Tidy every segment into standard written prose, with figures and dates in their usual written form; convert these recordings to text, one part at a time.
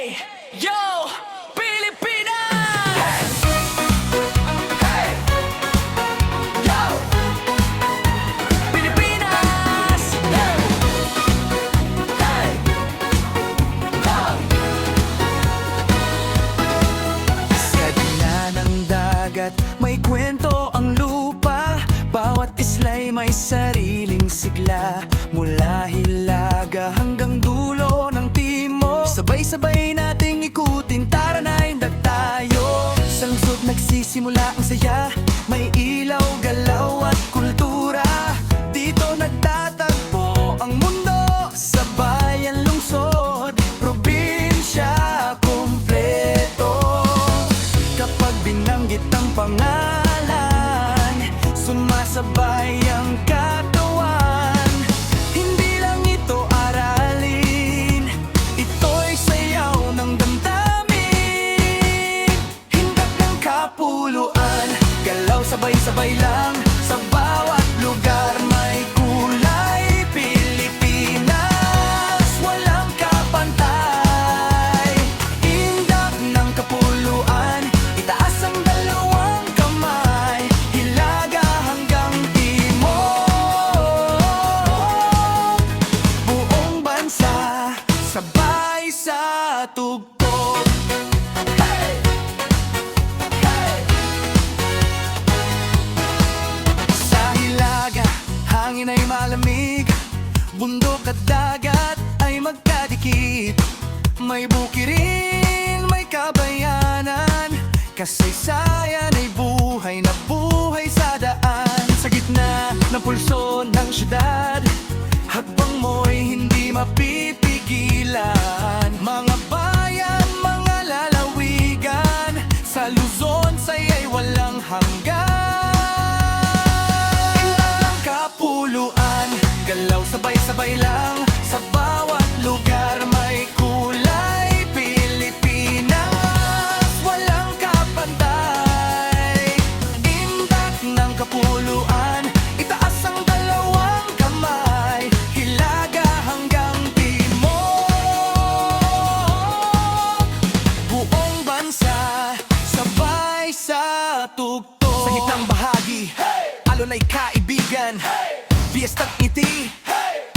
Hey! Yo! Pilipinas! Hey! Yo! Pilipinas! Hey! Hey! Yo! Sa gitna ng dagat, may kwento ang lupa. Bawat isla'y may sariling sigla. Mula Hilaga hanggang dulo ng timog, sabay-sabay nating ikutin, tara na hindag tayo. Sa lungsod nagsisimula ang saya, may ilaw, galaw at kultura. Dito nagtatagpo ang mundo, sa bayan, lungsod, probinsya, kumpleto. Kapag binanggit ang pangalan, sumasabay ang katawan. Hindi lang ito aralin, ito'y sayaw ng damdamin. Hindak ng kapuluan, galaw sabay-sabay lang. Sa bawat lugar may kulay. Pilipinas, walang kapantay. Hindak ng kapuluan, itaas ang dalawang kamay. Hilaga hanggang timog, buong bansa, sabay sa tugtog. Hey! Hey! Sa Hilaga, hangin ay malamig, bundok at dagat ay magkadikit. May bukirin, may kabayanan, kasaysayan ay buhay na buhay sa daan. Sa gitna ng pulso ng syudad, hakbang mo'y hindi mapipigilan. Mga bayan, mga lalawigan, sa Luzon saya'y walang hanggan. Ilang kapuluan, galaw sabay-sabay lang. Sa bawat lugar may kulay. Pilipinas, walang kapantay. Indak ng kapuluan, itaas ang dalawang kamay. Hilaga hanggang timog, buong bansa, sabay sa tugtog. Sa gitnang bahagi, alon ay kaibigan. Fiesta't ngiti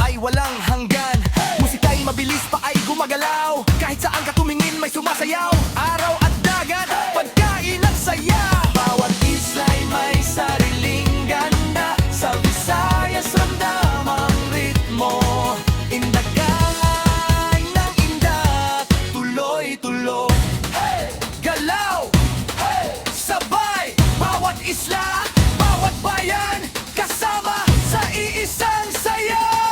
ay walang hanggan. Musika'y mabilis pa ay gumagalaw. Kahit saan ka tumingin may sumasayaw. Araw at dagat, pagkain at saya. Bawat isla'y may sariling ganda. Sa Visayas ramdam ang ritmo. Indagay ng indak, tuloy-tuloy. Galaw, sabay, bawat isla, bawat bayan, kasama sa iisang sayaw.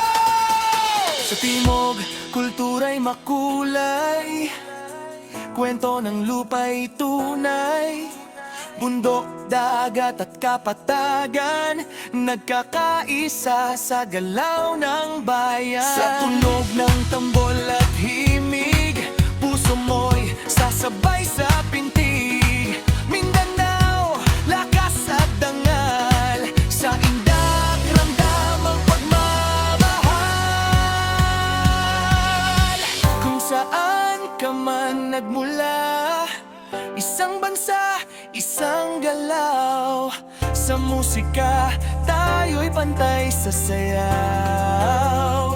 Sa timog, kultura'y makulay, kwento ng lupa'y tunay. Bundok, dagat at kapatagan, nagkakaisa sa galaw ng bayan. Sa tunog ng tambol at himig, puso mo'y sasabay sa pintig. Mindanao, lakas at dangal, sa indak ramdam ang pagmamahal. Kung saan ka man nagmula, isang bansa, isang galaw. Sa musika, tayo'y pantay sa sayaw.